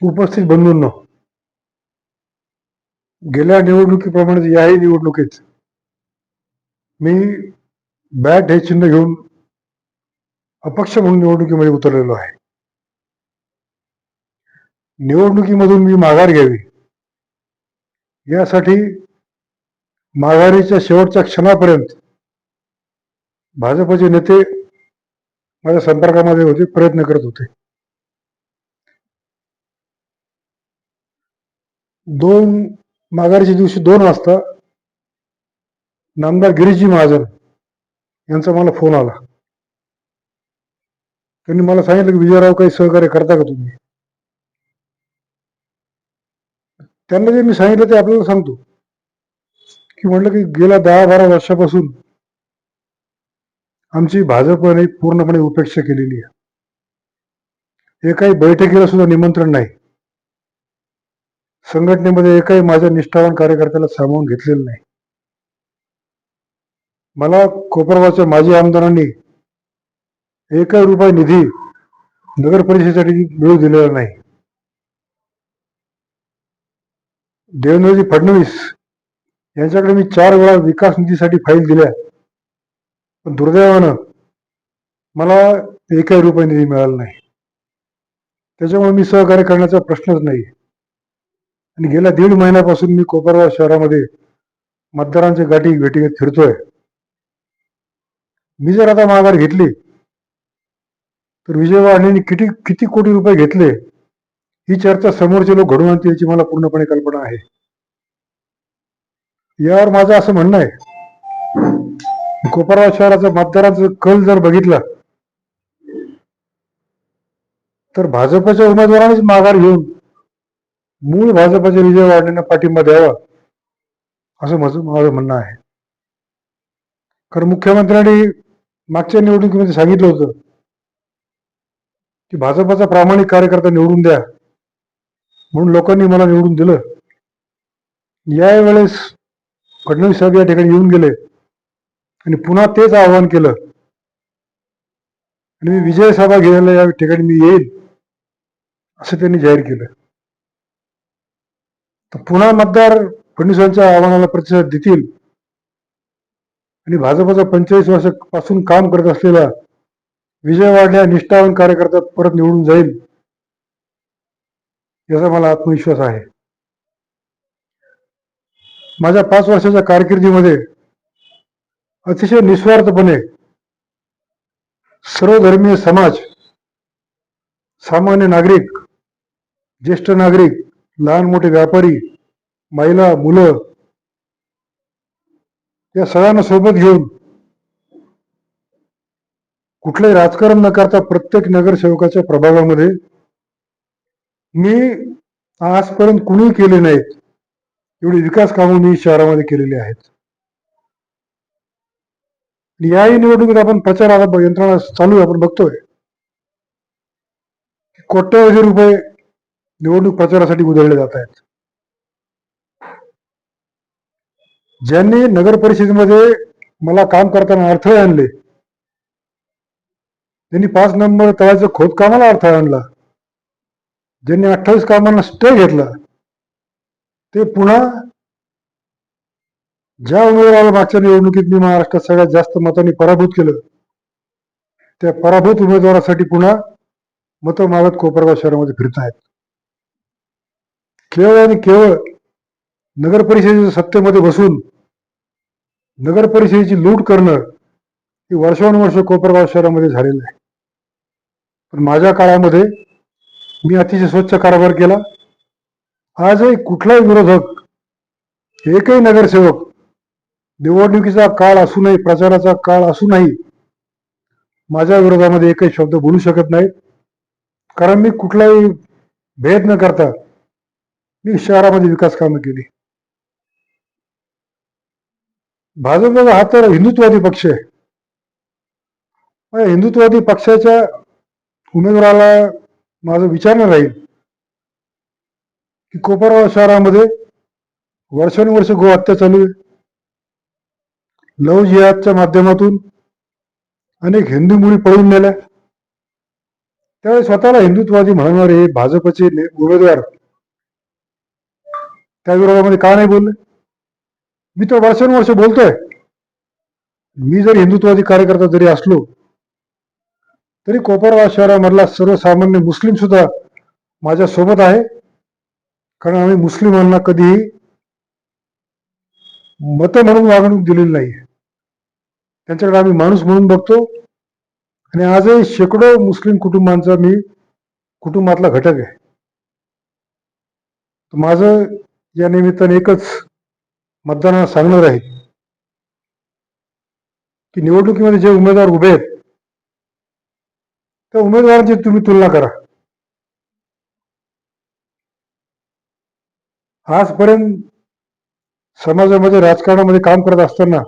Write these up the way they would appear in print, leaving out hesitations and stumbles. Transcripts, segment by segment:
उपस्थित बंधूंनो, गेल्या निवडणुकीप्रमाणे याही निवडणुकीत मी बॅट हे चिन्ह घेऊन अपक्ष म्हणून निवडणुकीमध्ये उतरलेलो आहे. निवडणुकीमधून मी माघार घ्यावी यासाठी माघारीच्या शेवटच्या क्षणापर्यंत भाजपचे नेते माझ्या संपर्कामध्ये होते, प्रयत्न करत होते. 2 माघारीच्या दिवशी 2 वाजता नामदार गिरीशजी महाजन यांचा मला फोन आला. त्यांनी मला सांगितलं की विजयराव काही सहकार्य करता का तुम्ही. त्यांना जे मी सांगितलं ते आपल्याला सांगतो की म्हटलं की गेल्या 10-12 वर्षापासून आमची भाजपने पूर्णपणे उपेक्षा केलेली आहे. एकाही बैठकीला सुद्धा निमंत्रण नाही. संघटनेमध्ये एकाही माझ्या निष्ठावान कार्यकर्त्याला सामावून घेतलेलं नाही. मला कोपरगावच्या माजी आमदारांनी एकही रुपये निधी नगर परिषदेसाठी मिळू दिलेला नाही. देवेंद्रजी फडणवीस यांच्याकडे मी 4 वेळा विकास निधीसाठी फाईल दिल्या, पण दुर्दैवानं मला एकही रुपये निधी मिळाला नाही. त्याच्यामुळे मी सहकार्य करण्याचा प्रश्नच नाही. आणि गेल्या 1.5 महिन्यापासून मी कोपरगाव शहरामध्ये मतदारांच्या गाठी भेटी फिरतोय. मी जर आता माघार घेतली तर विजय वाढलेने किती कोटी रुपये घेतले ही चर्चा समोरचे लोक घडवून आणतील याची मला पूर्णपणे कल्पना आहे. यावर माझं असं म्हणणं आहे, कोपरगाव शहराचा मतदारांचा कल जर बघितला तर भाजपच्या उमेदवारानेच माघार घेऊन मूळ भाजपच्या विजय वाढलेंना पाठिंबा द्यावा असं माझं म्हणणं आहे. कारण मुख्यमंत्र्यांनी मागच्या निवडणुकीमध्ये सांगितलं होतं की भाजपचा प्रामाणिक कार्यकर्ता निवडून द्या, म्हणून लोकांनी मला निवडून दिलं. यावेळेस फडणवीस साहेब या ठिकाणी येऊन गेले आणि पुन्हा तेच आवाहन केलं आणि मी विजय सभा घ्यायला या ठिकाणी मी येईल असं त्यांनी जाहीर केलं. तर पुन्हा मतदार फडणवीसांच्या आव्हानाला प्रतिसाद देतील आणि भाजपचा 45 वर्षापासून काम करत असलेला विजय वाढले निष्ठावान कार्यकर्ता परत निवडून जाईल याचा मला आत्मविश्वास आहे. माझ्या 5 वर्षाच्या कारकिर्दीमध्ये अतिशय निस्वार्थपणे सर्वधर्मीय समाज, सामान्य नागरिक, ज्येष्ठ नागरिक, लहान मोठे व्यापारी, महिला, मुलं या सगळ्यांना सोबत घेऊन कुठलंही राजकारण न करता प्रत्येक नगरसेवकाच्या प्रभागामध्ये मी आजपर्यंत कुणीही केले नाहीत एवढी विकास कामं मी शहरामध्ये केलेली आहेत. याही निवडणुकीत आपण प्रचाराला यंत्रणा चालू आपण बघतोय कोट्यवधी रुपये निवडणूक प्रचारासाठी उधळले जात आहेत. ज्यांनी नगर परिषदेमध्ये मला काम करताना अडथळे आणले, ज्यांनी 5 नंबर तळाचं खोदकामाला अडथळा आणला, ज्यांनी 28 कामांना स्टे घेतला, ते पुन्हा ज्या उमेदवाराला मागच्या निवडणुकीत मी महाराष्ट्रात सगळ्यात जास्त मतांनी पराभूत केलं त्या पराभूत उमेदवारासाठी पुन्हा मतं मागत कोपरगाव शहरामध्ये फिरत आहेत. केवळ आणि केवळ नगर परिषदेच्या सत्तेमध्ये बसून नगर परिषदेची लूट करणं हे वर्षानुवर्ष कोपरगाव शहरामध्ये झालेलं आहे. पण माझ्या काळामध्ये मी अतिशय स्वच्छ कारभार केला. आजही कुठलाही विरोधक, एकही नगरसेवक निवडणुकीचा काळ असूनही, प्रचाराचा काळ असूनही माझ्या विरोधामध्ये एकही शब्द बोलू शकत नाही. कारण मी कुठलाही भेद न करता मी शहरामध्ये विकास कामं केली. भाजप हा तर हिंदुत्ववादी पक्ष आहे. हिंदुत्ववादी पक्षाच्या उमेदवाराला माझं विचारणं राहील की कोपरगाव शहरामध्ये वर्षानुवर्ष गोहत्या चालू आहे. लव जिहादच्या माध्यमातून अनेक हिंदू मुली पळून नेल्या. त्यावेळी स्वतःला हिंदुत्ववादी म्हणणारे भाजपचे उमेदवार त्या विरोधामध्ये का नाही बोलले? मी तर वर्षानुवर्ष बोलतोय. मी जर हिंदुत्ववादी कार्यकर्ता जरी असलो तरी कोपरगाव शहरामधला सर्वसामान्य मुस्लिम सुद्धा माझ्या सोबत आहे. कारण आम्ही मुस्लिमांना कधीही मत म्हणून वागणूक दिलेली नाही. त्यांच्याकडे आम्ही माणूस म्हणून बघतो. आणि आजही शेकडो मुस्लिम कुटुंबांचा मी कुटुंबातला घटक आहे. माझं या निमित्ताने एकच मतदारांना सांगणार आहे की निवडणुकीमध्ये जे उमेदवार उभे आहेत त्या उमेदवारांची तुम्ही तुलना करा. आजपर्यंत समाजामध्ये राजकारणामध्ये काम करत असताना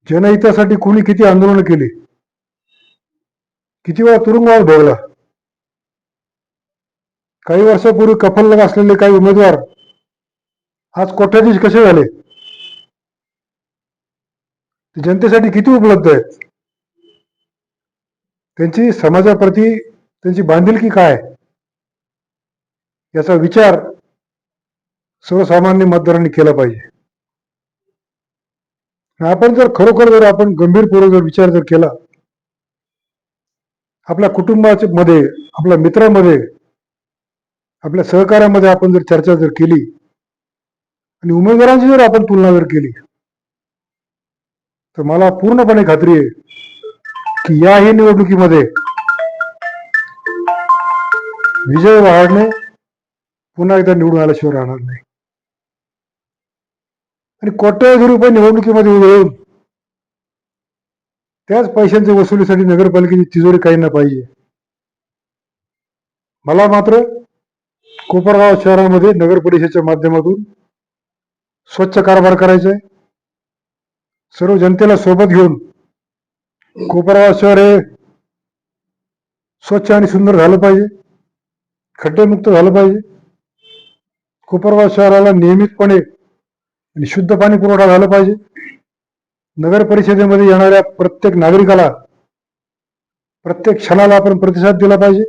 जनहितासाठी कोणी किती आंदोलन केली, किती वेळा तुरुंगवास भोगला. काही वर्षापूर्वी कफलला असलेले काही उमेदवार आज कोट्याधीश कसे झाले, ते जनतेसाठी किती उपलब्ध आहेत, त्यांची समाजाप्रती त्यांची बांधिलकी काय, याचा विचार सर्वसामान्य मतदारांनी केला पाहिजे. आपण जर खरोखर जर आपण गंभीरपूर्वक जर विचार जर केला, आपल्या कुटुंबाच्या मध्ये, आपल्या मित्रांमध्ये, आपल्या सहकार्यामध्ये आपण जर चर्चा जर केली आणि उमेदवारांची जर आपण तुलना जर केली तर मला पूर्णपणे खात्री आहे की याही निवडणुकीमध्ये विजय वाढणे पुन्हा एकदा निवडून आल्याशिवाय राहणार नाही. आणि कोट्यवधी रुपये निवडणुकीमध्ये उभे येऊन त्याच पैशांच्या वसुलीसाठी नगरपालिकेची तिजोरी काही ना पाहिजे. मला मात्र कोपरगाव शहरामध्ये नगर परिषदेच्या माध्यमातून स्वच्छ कारभार करायचा आहे. सर्व जनतेला सोबत घेऊन कोपरगाव शहर हे स्वच्छ आणि सुंदर झालं पाहिजे, खड्डेमुक्त झालं पाहिजे. कोपरगाव शहराला नियमितपणे आणि शुद्ध पाणी पुरवठा झाला पाहिजे. नगर परिषदेमध्ये येणाऱ्या प्रत्येक नागरिकाला प्रत्येक क्षणाला आपण प्रतिसाद दिला पाहिजे.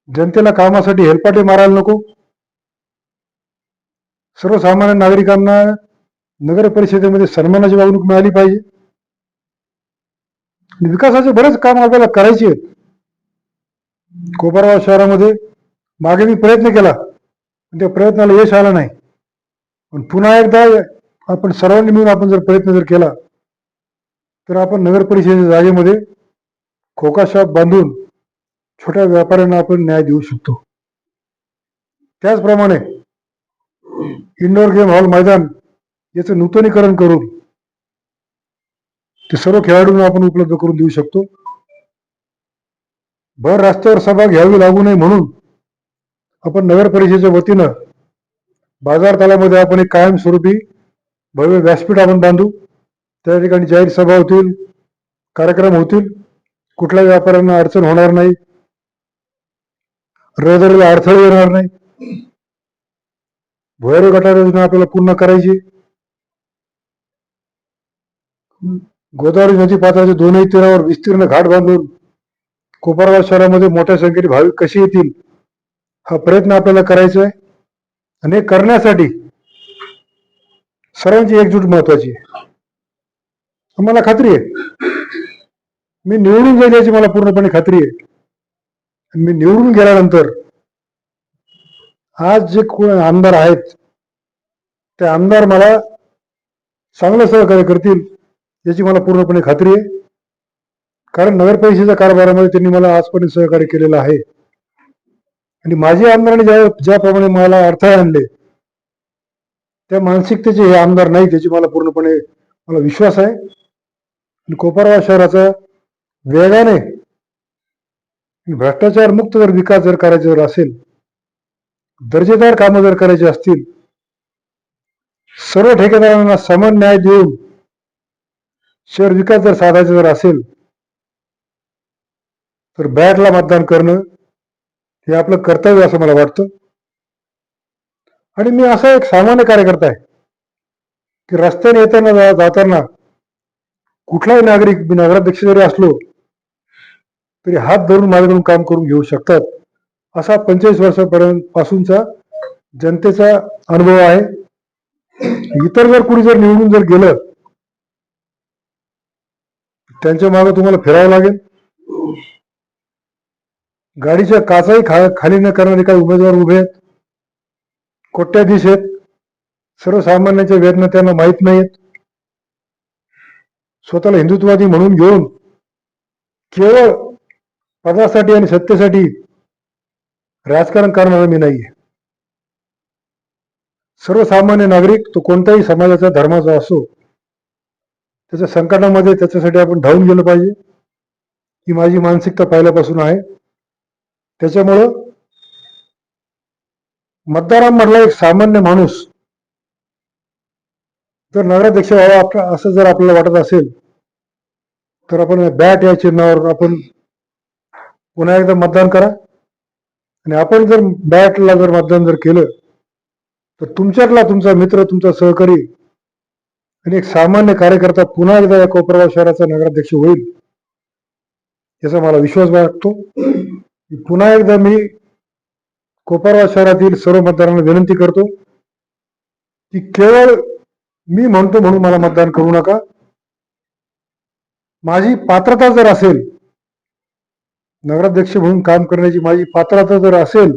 जनतेला कामासाठी हेलपाटे मारायला नको. सर्वसामान्य नागरिकांना नगर परिषदेमध्ये सन्मानाची वागणूक मिळाली पाहिजे. विकासाचे बरेच काम आपल्याला करायचे आहेत. कोपरगाव शहरामध्ये मागे मी प्रयत्न केला, पण त्या प्रयत्नाला यश आलं नाही. पण पुन्हा एकदा आपण सर्वांनी मिळून आपण जर प्रयत्न जर केला तर आपण नगर परिषदेच्या जागेमध्ये खोका शॉप बांधून छोट्या व्यापाऱ्यांना आपण न्याय देऊ शकतो. त्याचप्रमाणे इंडोर गेम हॉल मैदान याचं नूतनीकरण करून ते सर्व खेळाडूंना आपण उपलब्ध करून देऊ शकतो. भर रस्त्यावर सभा घ्यावी लागू नये म्हणून आपण नगर परिषदेच्या वतीनं बाजार तळामध्ये आपण एक कायमस्वरूपी भव्य व्यासपीठ आपण बांधू. त्या ठिकाणी जाहीर सभा होतील, कार्यक्रम होतील. कुठल्याही व्यापाऱ्यांना अडचण होणार नाही, रहदारीला अडथळे येणार नाही. भुयारी गटार योजना आपल्याला पूर्ण करायची. गोदावरी नदी पात्राच्या दोनही तीरावर विस्तीर्ण घाट बांधून कोपरगाव शहरामध्ये मोठ्या संख्येने भाविक कसे येतील हा प्रयत्न आपल्याला करायचा आहे. आणि हे करण्यासाठी सर्वांची एकजूट महत्वाची आहे. मला खात्री आहे मी निवडून जाईल याची मला पूर्णपणे खात्री आहे. मी निवडून गेल्यानंतर आज जे आमदार आहेत ते आमदार मला चांगलं सहकार्य करतील याची मला पूर्णपणे खात्री आहे. कारण नगर परिषदेच्या कारभारामध्ये त्यांनी मला आजपर्यंत सहकार्य केलेलं आहे. आणि माझी आमदारांनी ज्याप्रमाणे मला अडथळे आणले त्या मानसिकतेचे हे आमदार नाही, त्याची मला पूर्णपणे मला विश्वास आहे. आणि कोपरगाव शहराचा वेगाने भ्रष्टाचार मुक्त जर विकास जर करायचा जर असेल, दर्जेदार कामं जर करायची असतील, सर्व ठेकेदारांना समान न्याय देऊन शहर विकास जर साधायचा जर असेल तर बॅटला मतदान करणं हे आपलं कर्तव्य असं मला वाटतं. आणि मी असा एक सामान्य कार्यकर्ता आहे की रस्त्याने येताना जाताना कुठलाही नागरिक, मी नगराध्यक्ष जरी असलो तरी हात धरून माझ्याकडून काम करून घेऊ शकतात, असा 45 वर्षापर्यंत पासूनचा जनतेचा अनुभव आहे. इतर जर कुणी जर निवडून जर गेलं, त्यांच्या मागे तुम्हाला फिरावं लागेल. गाडीच्या काचाही खाली न करणारे काही उमेदवार उभे आहेत, कोट्याधीश आहेत. सर्वसामान्यांच्या वेदना त्यांना माहीत नाहीत. स्वतःला हिंदुत्ववादी म्हणून घेऊन केवळ पदासाठी आणि सत्तेसाठी राजकारण करणारा मी नाहीये. सर्वसामान्य नागरिक, तो कोणत्याही समाजाचा धर्माचा असो, त्याच्या संकटामध्ये त्याच्यासाठी आपण धावून गेलं पाहिजे, ही माझी मानसिकता पहिल्यापासून आहे. त्याच्यामुळं मतदारांमधला एक सामान्य माणूस जर नगराध्यक्ष व्हावा असं जर आपल्याला वाटत असेल, तर आपण बॅट या चिन्हावर आपण पुन्हा एकदा मतदान करा. आणि आपण जर बॅटला जर मतदान जर केलं, तर तुमच्यातला तुमचा मित्र, तुमचा सहकारी आणि एक सामान्य कार्यकर्ता पुन्हा एकदा या कोपरगाव शहराचा नगराध्यक्ष होईल, याचा मला विश्वास वाटतो. पुन्हा एकदा मी कोपरगाव शहरातील सर्व मतदारांना विनंती करतो की केवळ मी म्हणतो म्हणून मला मतदान करू नका. माझी पात्रता जर असेल, नगराध्यक्ष म्हणून काम करण्याची माझी पात्रता जर असेल,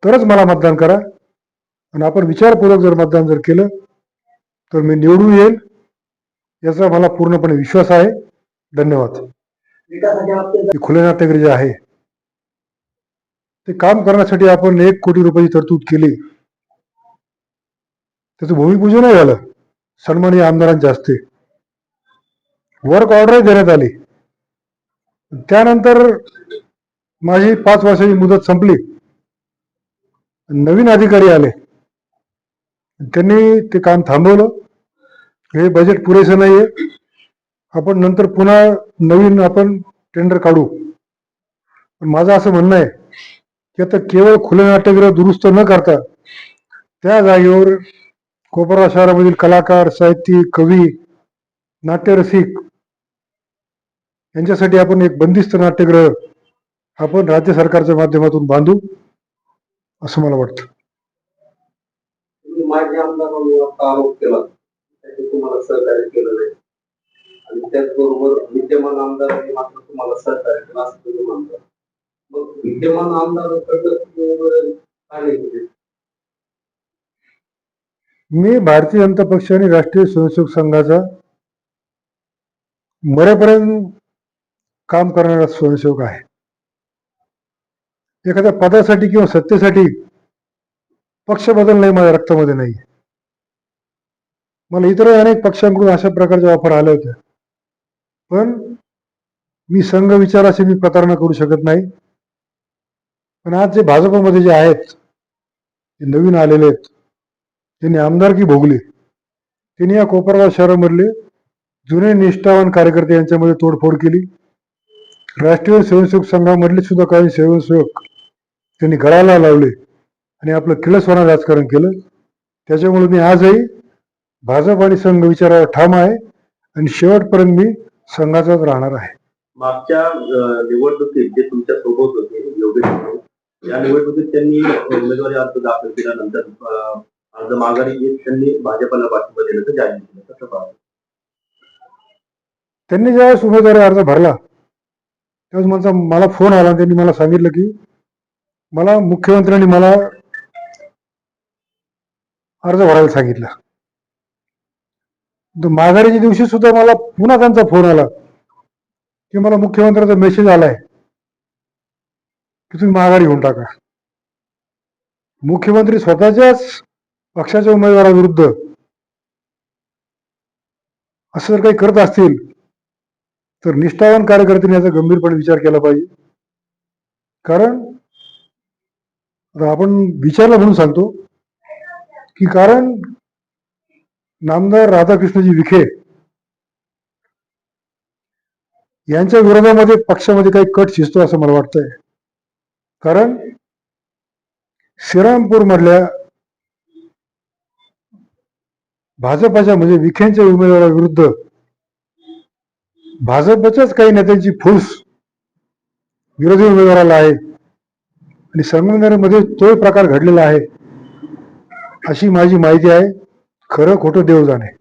तरच मला मतदान करा. आणि आपण विचारपूर्वक जर मतदान जर केलं, तर मी निवडून येईल, याचा मला पूर्णपणे विश्वास आहे. धन्यवाद. खुले नाट्यगृह जे आहे ते काम करण्यासाठी आपण 1 कोटी रुपयाची तरतूद केली. त्याचं भूमिपूजनही झालं सन्माननीय आमदारांच्या हस्ते. वर्क ऑर्डरही देण्यात आली. त्यानंतर माझी 5 वर्षाची मुदत संपली, नवीन अधिकारी आले, त्यांनी ते काम थांबवलं. हे बजेट पुरेसं नाहीये, आपण नंतर पुन्हा नवीन आपण टेंडर काढू. पण माझं असं म्हणणं आहे की आता केवळ खुले नाट्यगृह दुरुस्त न करता त्या जागेवर कोपरगाव शहरामधील कलाकार, साहित्यिक, कवी, नाट्यरसिक यांच्यासाठी आपण एक बंदिस्त नाट्यगृह आपण राज्य सरकारच्या माध्यमातून बांधू, असं मला वाटतं. माझे आमदारांवर आरोप केला, तुम्हाला सहकार्य केलं नाही, आणि त्याचबरोबर विद्यमान आमदारांनी मात्र तुम्हाला सहकार्य केलं असं तुम्ही म्हणता. मग विद्यमान आमदारांकडे काय केले? मी भारतीय जनता पक्ष आणि राष्ट्रीय स्वयंसेवक संघाचा मरेपर्यंत काम करणारा स्वयंसेवक आहे. एखाद्या पदासाठी किंवा सत्तेसाठी पक्ष बदलणे माझ्या रक्तामध्ये नाही. मला इतर अनेक पक्षांकडून अशा प्रकारच्या ऑफर आल्या होत्या, पण मी संघ विचाराशी मी प्रतारणा करू शकत नाही. पण आज जे भाजपमध्ये जे आहेत, ते नवीन आलेले आहेत, त्यांनी आमदारकी भोगली, त्यांनी या कोपरगाव शहरामधले जुने निष्ठावान कार्यकर्ते यांच्यामध्ये तोडफोड केली. राष्ट्रीय स्वयंसेवक संघामधले सुद्धा काही स्वयंसेवक त्यांनी गळाला लावले आणि आपलं किळसवाना राजकारण केलं. त्याच्यामुळे मी आजही भाजप आणि संघ विचारावर ठाम आहे आणि शेवटपर्यंत मी संघाचाच राहणार आहे. मागच्या निवडणुकीत जे तुमच्या सोबत होते योगेश, या निवडणुकीत त्यांनी उमेदवारी अर्ज दाखल केल्यानंतर अर्ज माघारी घेत त्यांनी भाजपला पाठिंबा दिल्याचं जाहीर केलं. कसं पाहतो? त्यांनी ज्यावेळेस उमेदवारी अर्ज भरला त्यावेळेस मला फोन आला, त्यांनी मला सांगितलं की मला मुख्यमंत्र्यांनी मला अर्ज भरायला सांगितलं. माघारीच्या दिवशी सुद्धा मला पुन्हा त्यांचा फोन आला की मला मुख्यमंत्र्यांचा मेसेज आलाय की तुम्ही माघारी घेऊन टाका. मुख्यमंत्री स्वतःच्याच पक्षाच्या उमेदवाराविरुद्ध असं जर काही करत असतील तर निष्ठावान कार्यकर्त्यांनी याचा गंभीरपणे विचार केला पाहिजे. कारण आपण विचारलं म्हणून सांगतो की कारण नामदार राधाकृष्णजी विखे यांच्या विरोधामध्ये पक्षामध्ये काही कट शिजतो असं मला वाटतंय. कारण श्रीरामपूर मधल्या भाजपाच्या म्हणजे विखेंच्या उमेदवाराविरुद्ध भाजपच्याच काही नेत्यांची फूस विरोधी उमेदवाराला आहे आणि संगमनेरमध्ये तो प्रकार घडलेला आहे अशी माझी माहिती आहे. खरं खोटं देव जाणे.